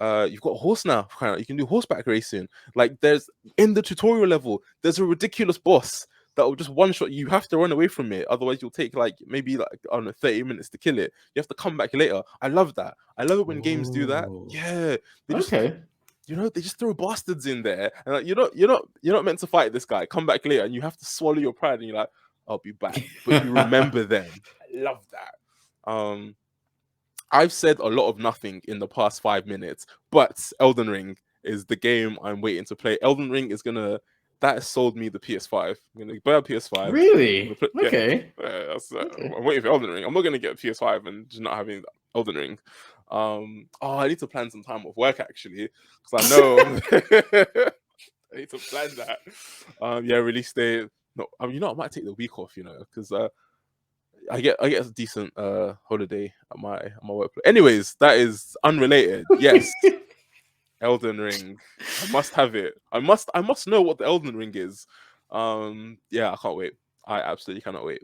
You've got a horse now. You can do horseback racing. Like there's in the tutorial level, there's a ridiculous boss that will just one shot. You have to run away from it, otherwise you'll take like maybe like I don't know 30 minutes to kill it. You have to come back later. I love that. I love it when games do that. Ooh. Yeah, they just Okay. you know, they just throw bastards in there, and like, you're not meant to fight this guy. Come back later, and you have to swallow your pride, and you're like, I'll be back, but you remember them. I love that. I've said a lot of nothing in the past 5 minutes, but Elden Ring is the game I'm waiting to play. Elden Ring is gonna that has sold me the PS5. I'm gonna buy a PS5. Really? Yeah, Okay. I'm waiting for Elden Ring. I'm not gonna get a PS5 and just not having Elden Ring. I need to plan some time off work actually, because I know I need to plan that. Yeah, release date. No, you know, I might take the week off. You know, because I get a decent holiday at my workplace. Anyways, that is unrelated. Yes, Elden Ring. I must have it. I must know what the Elden Ring is. Yeah, I can't wait. I absolutely cannot wait.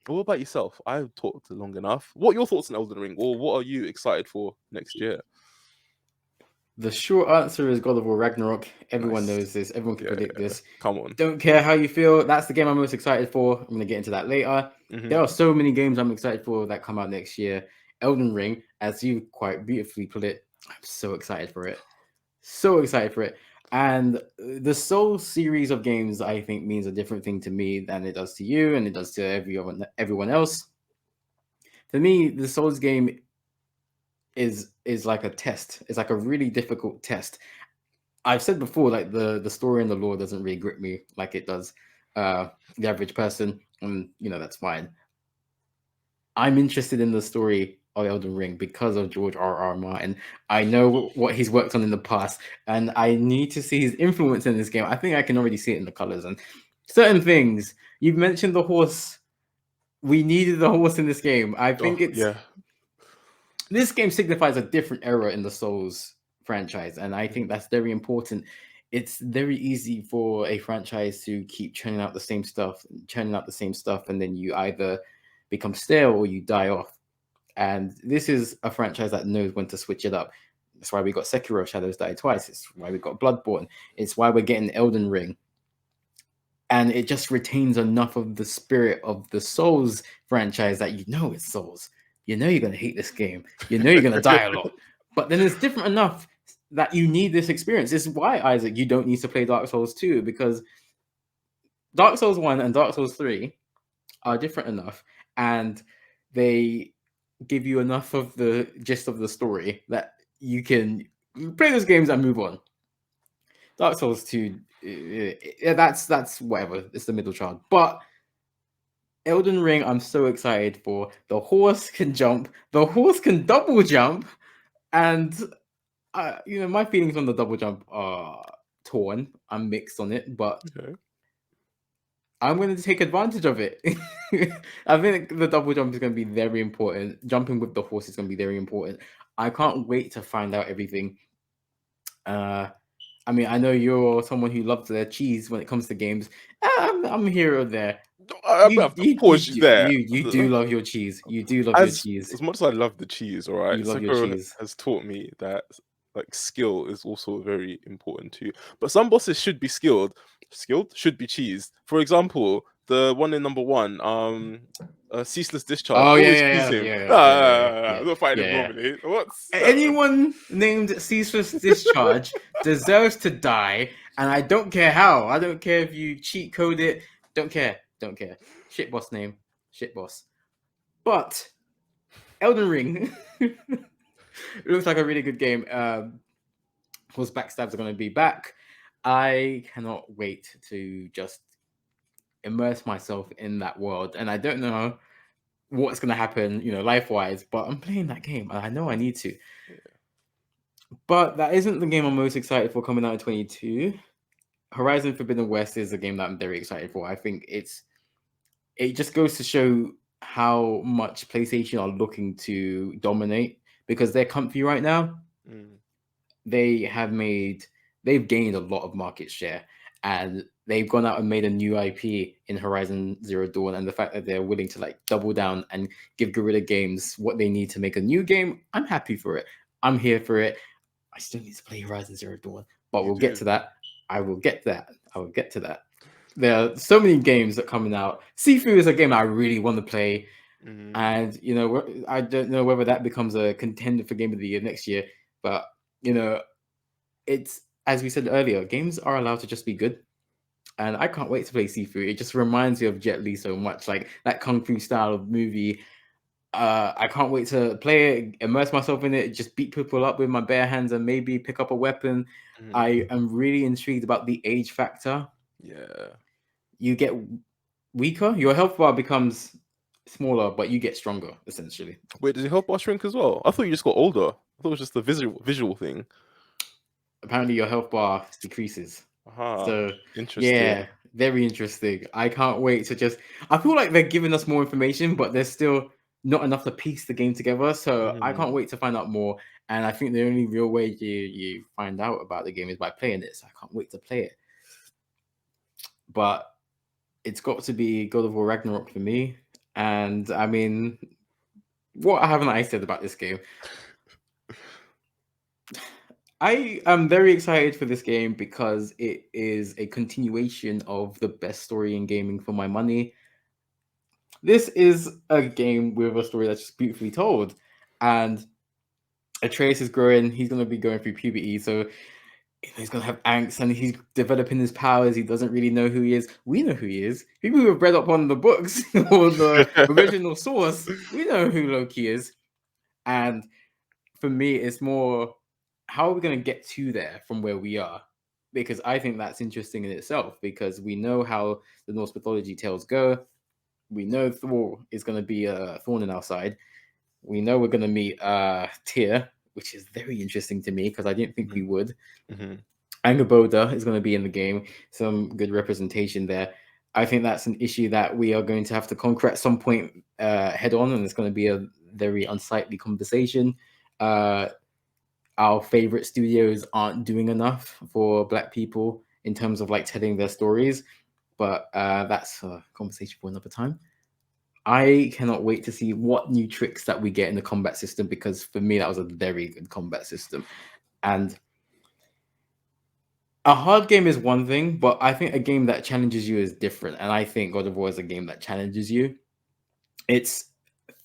What about yourself? I've talked long enough. What are your thoughts on Elden Ring, or what are you excited for next year? The short answer is God of War Ragnarok. Everyone Nice. knows this. Everyone can predict this. Come on. Don't care how you feel. That's the game I'm most excited for. I'm going to get into that later. There are so many games I'm excited for that come out next year. Elden Ring, as you quite beautifully put it, I'm so excited for it. So excited for it. And the Souls series of games, I think, means a different thing to me than it does to you and it does to everyone else. For me, the Souls game is like a test. It's like a really difficult test. I've said before, like the story and the lore doesn't really grip me like it does the average person, and you know that's fine. I'm interested in the story of Elden Ring because of George R.R. Martin. I know what he's worked on in the past, and I need to see his influence in this game. I think I can already see it in the colors and certain things. You've mentioned the horse. We needed the horse in this game. I think this game signifies a different era in the Souls franchise, and I think that's very important. It's very easy for a franchise to keep churning out the same stuff, and then you either become stale or you die off. And this is a franchise that knows when to switch it up. That's why we got Sekiro: Shadows Die Twice. It's why we got Bloodborne. It's why we're getting Elden Ring. And it just retains enough of the spirit of the Souls franchise that you know it's Souls. You know you're going to hate this game. You know you're going to die a lot. But then it's different enough that you need this experience. This is why, Isaac, you don't need to play Dark Souls 2, because Dark Souls 1 and Dark Souls 3 are different enough, and they give you enough of the gist of the story that you can play those games and move on. Dark Souls 2, that's whatever. It's the middle child. But Elden Ring, I'm so excited for. The horse can jump. The horse can double jump. And, my feelings on the double jump are torn. I'm mixed on it, but I'm going to take advantage of it. I think the double jump is going to be very important. Jumping with the horse is going to be very important. I can't wait to find out everything. I mean, I know you're someone who loves their cheese when it comes to games. I'm here or there. You do love your cheese. You do love your cheese. As much as I love the cheese, all right, You love your cheese. has taught me that like skill is also very important too. But some bosses should be skilled should be cheesed. For example, the one in number 1, ceaseless discharge. Oh I'm not fighting him normally. Anyone named ceaseless discharge deserves to die, and I don't care how. I don't care if you cheat code it. Don't care. Shit boss name. Shit boss. But Elden Ring it looks like a really good game. Horse backstabs are going to be back. I cannot wait to just immerse myself in that world, and I don't know what's going to happen, life-wise, but I'm playing that game, and I know I need to. But that isn't the game I'm most excited for coming out in 2022. Horizon Forbidden West is a game that I'm very excited for. I think it just goes to show how much PlayStation are looking to dominate because they're comfy right now. Mm. They've gained a lot of market share, and they've gone out and made a new IP in Horizon Zero Dawn. And the fact that they're willing to like double down and give Guerrilla Games what they need to make a new game, I'm happy for it. I'm here for it. I still need to play Horizon Zero Dawn, but You we'll get do. to that. I will get that. I will get to that. There are so many games that are coming out. Sifu is a game I really want to play, Mm. and I don't know whether that becomes a contender for Game of the Year next year. But you know, it's as we said earlier, games are allowed to just be good, and I can't wait to play Sifu. It just reminds me of Jet Li so much, like that kung fu style of movie. I can't wait to play it, immerse myself in it, just beat people up with my bare hands and maybe pick up a weapon. Mm. I am really intrigued about the age factor. Yeah. You get weaker, your health bar becomes smaller, but you get stronger essentially. Wait, does your health bar shrink as well? I thought you just got older. I thought it was just a visual thing. Apparently, your health bar decreases. Aha. So Interesting. yeah, very interesting. I can't wait to just. I feel like they're giving us more information, but there's still not enough to piece the game together. So I can't Mm. wait to find out more. And I think the only real way you find out about the game is by playing it. So I can't wait to play it. But it's got to be God of War Ragnarok for me. And I mean, what haven't I said about this game? I am very excited for this game because it is a continuation of the best story in gaming for my money. This is a game with a story that's just beautifully told, and Atreus is growing. He's going to be going through puberty, so he's going to have angst, and he's developing his powers. He doesn't really know who he is. We know who he is. People who have read up on the books or the original source, we know who Loki is. And for me, it's more how are we going to get to there from where we are? Because I think that's interesting in itself. Because we know how the Norse mythology tales go. We know Thor is going to be a thorn in our side. We know we're going to meet Tyr, which is very interesting to me because I didn't think we would. Mm-hmm. Angerboda is going to be in the game. Some good representation there. I think that's an issue that we are going to have to conquer at some point head on, and it's going to be a very unsightly conversation. Our favorite studios aren't doing enough for Black people in terms of like telling their stories, but that's a conversation for another time. I cannot wait to see what new tricks that we get in the combat system because for me that was a very good combat system. And a hard game is one thing, but I think a game that challenges you is different. And I think God of War is a game that challenges you. It's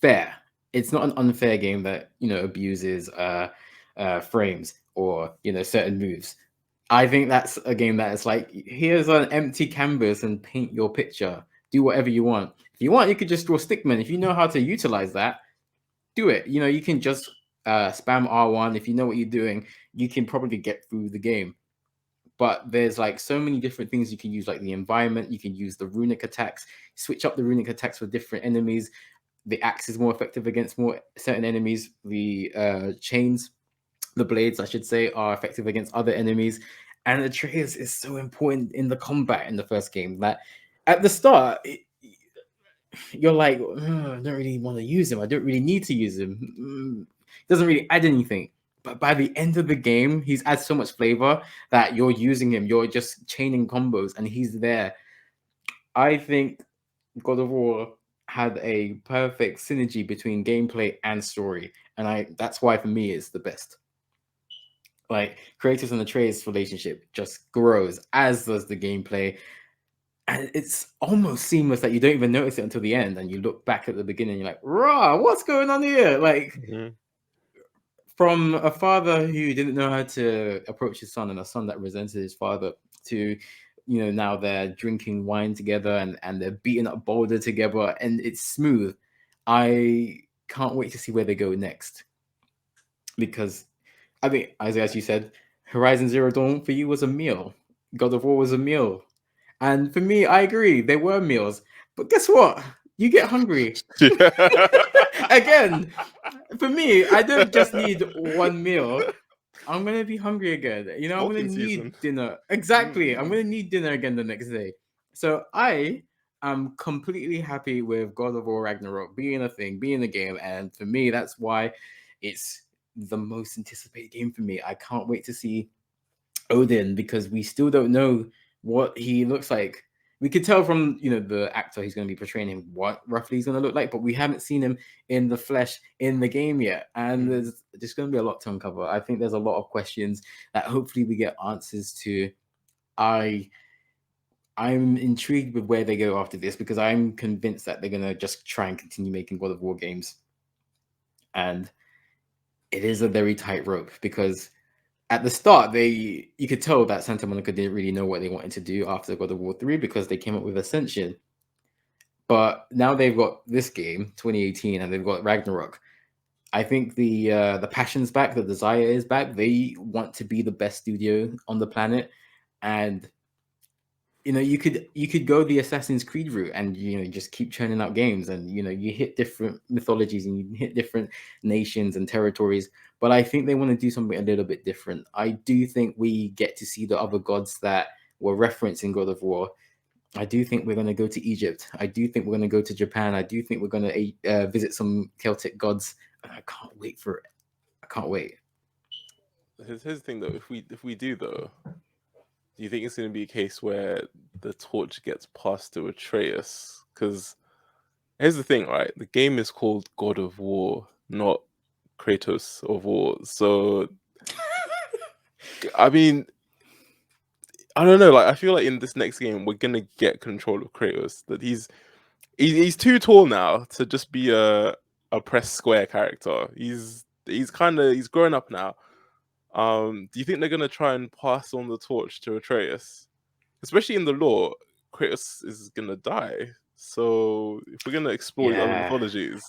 fair. It's not an unfair game that abuses frames or certain moves. I think that's a game that is like here's an empty canvas and paint your picture. Do whatever you want. If you want, you could just draw stickmen. If you know how to utilize that, do it. You can just spam R1. If you know what you're doing, you can probably get through the game. But there's like so many different things you can use, like the environment. You can use the runic attacks, switch up the runic attacks for different enemies. The axe is more effective against more certain enemies. The chains, the blades, I should say, are effective against other enemies. And Atreus is so important in the combat in the first game that at the start, you're like, I don't really want to use him. I don't really need to use him. He doesn't really add anything. But by the end of the game, he's adds so much flavor that you're using him. You're just chaining combos, and he's there. I think God of War had a perfect synergy between gameplay and story, and that's why for me it's the best. Like Kratos and Atreus relationship just grows, as does the gameplay. And it's almost seamless that you don't even notice it until the end, and you look back at the beginning, you're like, "Rah, what's going on here?" Like Mm-hmm. from a father who didn't know how to approach his son, and a son that resented his father, to now they're drinking wine together and they're beating up Boulder together, and it's smooth. I can't wait to see where they go next because I mean, as you said, Horizon Zero Dawn for you was a meal. God of War was a meal. And for me, I agree, they were meals. But guess what? You get hungry. Again, for me, I don't just need one meal. I'm going to be hungry again. I'm going to Smoking need season. dinner. Exactly. I'm Mm-hmm. going to need dinner again the next day. So I I'm completely happy with God of War Ragnarok being a thing, being a game, and for me, that's why it's the most anticipated game for me. I can't wait to see Odin because we still don't know what he looks like. We could tell from the actor who's going to be portraying him what roughly he's going to look like, but we haven't seen him in the flesh in the game yet, and there's going to be a lot to uncover. I think there's a lot of questions that hopefully we get answers to. I'm intrigued with where they go after this because I'm convinced that they're going to just try and continue making God of War games, and it is a very tight rope because at the start, you could tell that Santa Monica didn't really know what they wanted to do after God of War 3 because they came up with Ascension. But now they've got this game, 2018, and they've got Ragnarok. I think the passion's back, the desire is back. They want to be the best studio on the planet, and you could go the Assassin's Creed route and just keep churning out games, and you hit different mythologies and you hit different nations and territories. But I think they want to do something a little bit different. I do think we get to see the other gods that were referenced in God of War. I do think we're going to go to Egypt. I do think we're going to go to Japan. I do think we're going to visit some Celtic gods. I can't wait for it. I can't wait. Here's the thing, though. If we do, though, do you think it's going to be a case where the torch gets passed to Atreus? Because here's the thing, right? The game is called God of War, not Kratos of War. So, I mean, I don't know. Like, I feel like in this next game, we're gonna get control of Kratos. That he's too tall now to just be a press square character. He's growing up now. Do you think they're gonna try and pass on the torch to Atreus? Especially in the lore, Kratos is gonna die. So if we're gonna explore these other mythologies,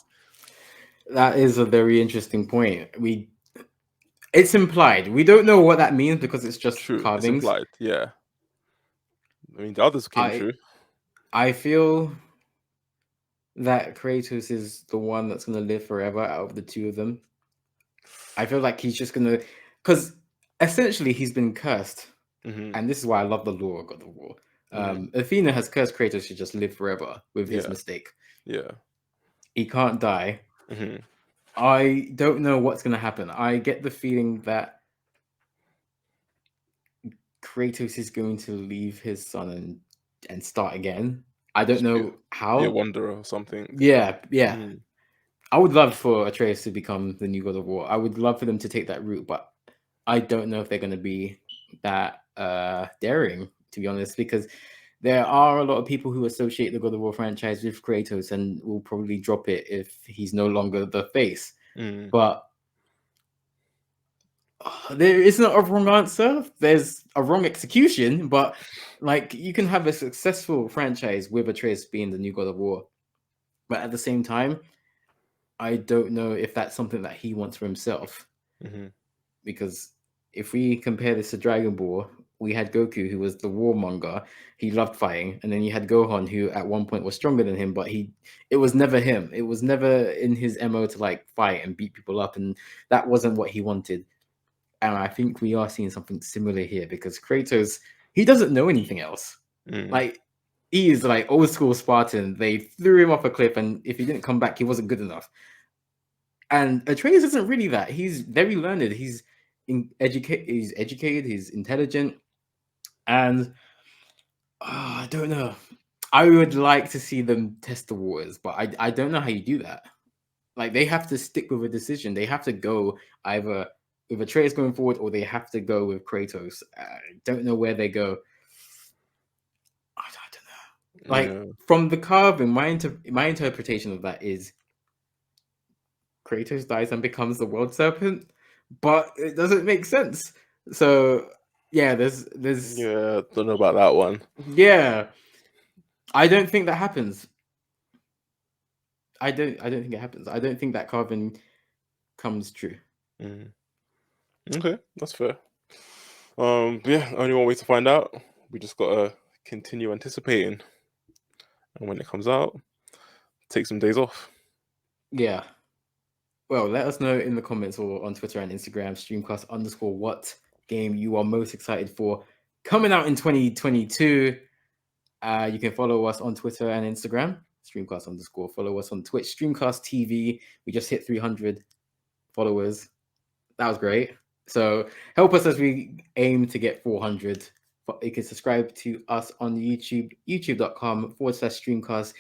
that is a very interesting point. It's implied. We don't know what that means because it's just true. carvings. It's implied. Yeah. I mean, the others came true. I feel that Kratos is the one that's gonna live forever out of the two of them. I feel like he's just gonna, because essentially he's been cursed, and this is why I love the lore of God of War. Athena has cursed Kratos to just live forever with his mistake. Yeah, he can't die. I don't know what's gonna happen. I get the feeling that Kratos is going to leave his son and start again. I don't know how. Be a wanderer or something. Yeah. I would love for Atreus to become the new God of War. I would love for them to take that route, but I don't know if they're going to be that daring, to be honest, because there are a lot of people who associate the God of War franchise with Kratos and will probably drop it if he's no longer the face. But there isn't a wrong answer. There's a wrong execution, but like you can have a successful franchise with Atreus being the new God of War. But at the same time, I don't know if that's something that he wants for himself. Because if we compare this to Dragon Ball, we had Goku, who was the warmonger. He loved fighting. And then you had Gohan, who at one point was stronger than him, but it was never him. It was never in his MO to like fight and beat people up. And that wasn't what he wanted. And I think we are seeing something similar here because Kratos, he doesn't know anything else. Like, he is like old school Spartan. They threw him off a cliff, and if he didn't come back, he wasn't good enough. And Atreus isn't really that. He's very learned. He's educated. He's intelligent. And I don't know. I would like to see them test the waters, but I don't know how you do that. Like, they have to stick with a decision. They have to go either with Atreus going forward, or they have to go with Kratos. I don't know where they go. I don't know. Like, from the carving, my interpretation of that is Kratos dies and becomes the world serpent, but it doesn't make sense. So yeah, there's don't know about that one. Yeah, I don't think that happens. I don't think it happens. I don't think that carving comes true. Okay, that's fair. Yeah, only one way to find out. We just gotta continue anticipating, and when it comes out, take some days off. Yeah. Well, let us know in the comments or on Twitter and Instagram, Streamcast_ what game you are most excited for coming out in 2022. You can follow us on Twitter and Instagram, Streamcast _. Follow us on Twitch, Streamcast TV. We just hit 300 followers. That was great. So help us as we aim to get 400. You can subscribe to us on YouTube, youtube.com/Streamcast.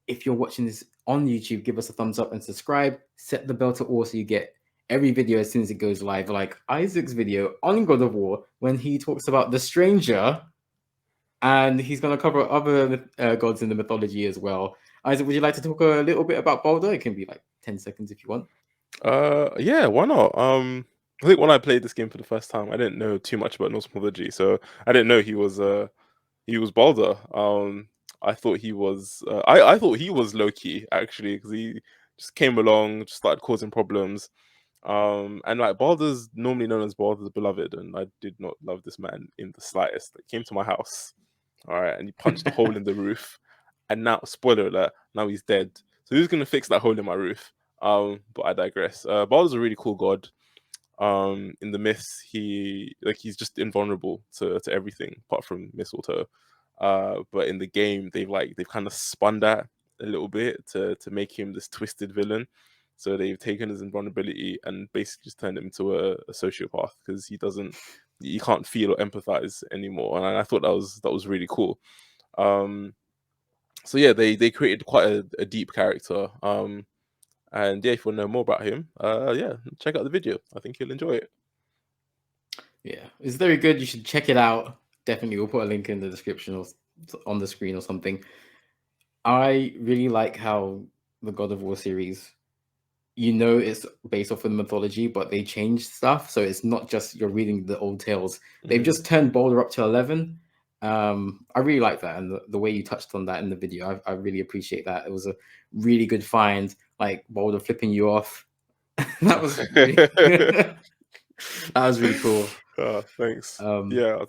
If you're watching this on YouTube, give us a thumbs up and subscribe. Set the bell to all so you get every video as soon as it goes live, like Isaac's video on God of War when he talks about the stranger, and he's going to cover other gods in the mythology as well. Isaac, would you like to talk a little bit about Baldur? It can be like 10 seconds if you want. Yeah, why not? I think when I played this game for the first time, I didn't know too much about Norse mythology, so I didn't know he was Baldur. I thought he was I thought he was Loki actually, because he just came along, just started causing problems. And like Baldur's normally known as Baldur the Beloved, and I did not love this man in the slightest. He came to my house, all right, and he punched a hole in the roof, and now, spoiler alert, now he's dead. So who's gonna fix that hole in my roof? But I digress. Baldur's a really cool god. In the myths, he's just invulnerable to everything apart from mistletoe. But in the game, they've kind of spun that a little bit to make him this twisted villain. So they've taken his invulnerability and basically just turned him into a sociopath, because he can't feel or empathize anymore. And I thought that was really cool. So yeah, they created quite a deep character. And yeah, if you want to know more about him, yeah, check out the video. I think you'll enjoy it. Yeah, it's very good. You should check it out. Definitely, we'll put a link in the description or on the screen or something. I really like how the God of War series, it's based off of the mythology, but they changed stuff. So it's not just you're reading the old tales. They've just turned Baldur up to 11. I really like that. And the way you touched on that in the video, I really appreciate that. It was a really good find, like Baldur flipping you off. That was really, that was really cool. Thanks. Yeah,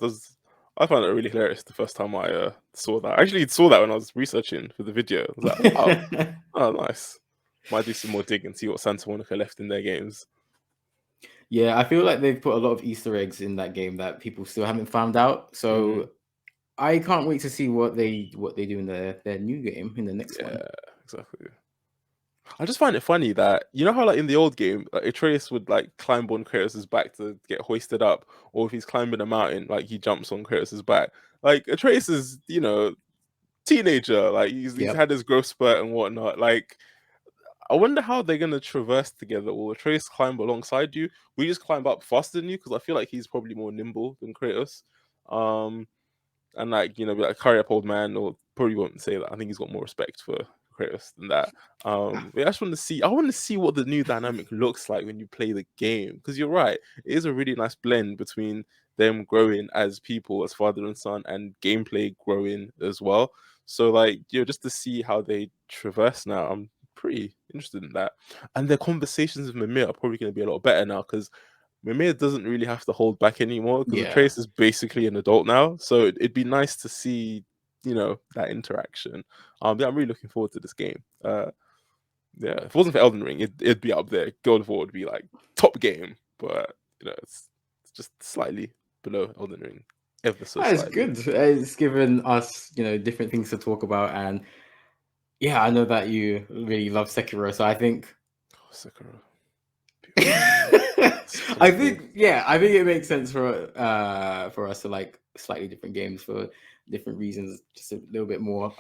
I found it really hilarious the first time I saw that. I actually saw that when I was researching for the video. I was like, wow, oh, nice. Might do some more dig and see what Santa Monica left in their games. Yeah, I feel like they've put a lot of Easter eggs in that game that people still haven't found out. So I can't wait to see what they do in their new game, in the next one. Yeah, exactly. I just find it funny that, you know how like in the old game, like, Atreus would like climb on Kratos' back to get hoisted up, or if he's climbing a mountain, like he jumps on Kratos' back. Like Atreus is, teenager, like he's had his growth spurt and whatnot. Like, I wonder how they're gonna traverse together. Will Atreus climb alongside you? We just climb up faster than you, because I feel like he's probably more nimble than Kratos. And like, be like, hurry up, old man, or probably won't say that. I think he's got more respect for Kratos than that. But I just want to see what the new dynamic looks like when you play the game, because you're right, it is a really nice blend between them growing as people, as father and son, and gameplay growing as well. So like, just to see how they traverse now, I'm pretty interested in that. And their conversations with Mimir are probably going to be a lot better now, because Mimir doesn't really have to hold back anymore, because Atreus is basically an adult now. So it'd be nice to see, that interaction. Yeah, I'm really looking forward to this game. Yeah, if it wasn't for Elden Ring, it'd be up there. God of War would be like top game, but it's just slightly below Elden Ring, ever so slightly. It's good. It's given us, different things to talk about, and yeah, I know that you really love Sekiro, so I think Sekiro. I think it makes sense for us to like slightly different games for different reasons, just a little bit more.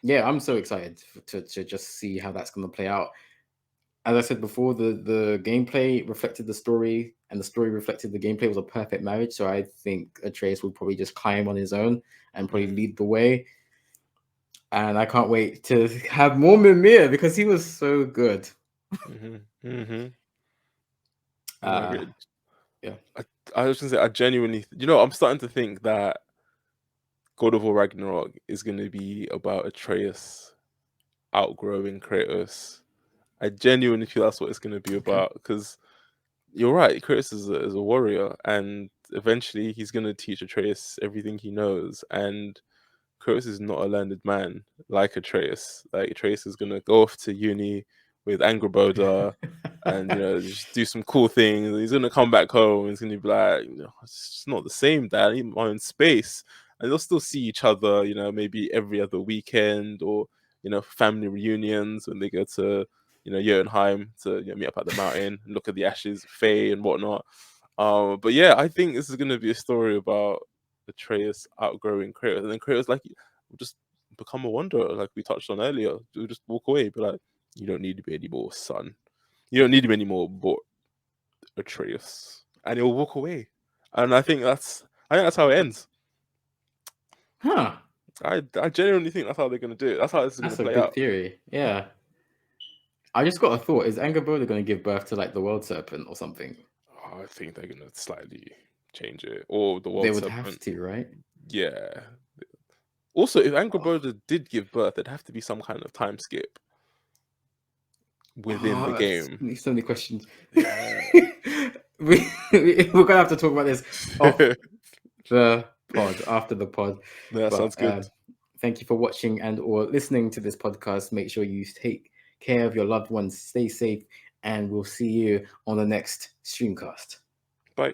Yeah, I'm so excited to just see how that's going to play out. As I said before, the gameplay reflected the story, and the story reflected the gameplay. It was a perfect marriage. So I think Atreus will probably just climb on his own and probably lead the way. And I can't wait to have more Mimir, because he was so good. Yeah, I was gonna say, I genuinely, I'm starting to think that God of War Ragnarok is going to be about Atreus outgrowing Kratos. I genuinely feel that's what it's going to be about, because you're right, Kratos is a warrior, and eventually he's going to teach Atreus everything he knows, and Kratos is not a learned man like Atreus. Like, Atreus is going to go off to uni with Angrboda and just do some cool things. He's going to come back home and he's going to be like, it's just not the same, Dad. I need my own space. and they'll still see each other, you know, maybe every other weekend, or you know, family reunions when they go to, you know, Jotunheim to, you know, meet up at the mountain and look at the ashes of Faye and whatnot. But yeah, I think this is going to be a story about Atreus outgrowing Kratos, and then Kratos like will just become a wanderer, like we touched on earlier. He'll just walk away, be like, "You don't need me anymore, son. You don't need me anymore, but Atreus," and he'll walk away. And I think that's how it ends. Huh. I genuinely think that's how they're going to do it. That's how this is going That's to a play good out. theory. Yeah. I just got a thought. Is Angrboda going to give birth to like the world serpent or something? Oh, I think they're going to slightly change it, or the They world would have serpent. to, right? Yeah. Also, if Oh, Angrboda did give birth, there'd have to be some kind of time skip within the game. so many questions. Yeah. We're gonna have to talk about this off the pod, after the pod. That sounds But good. thank you for watching and or listening to this podcast. Make sure you take care of your loved ones, stay safe, and we'll see you on the next Streamcast. Bye.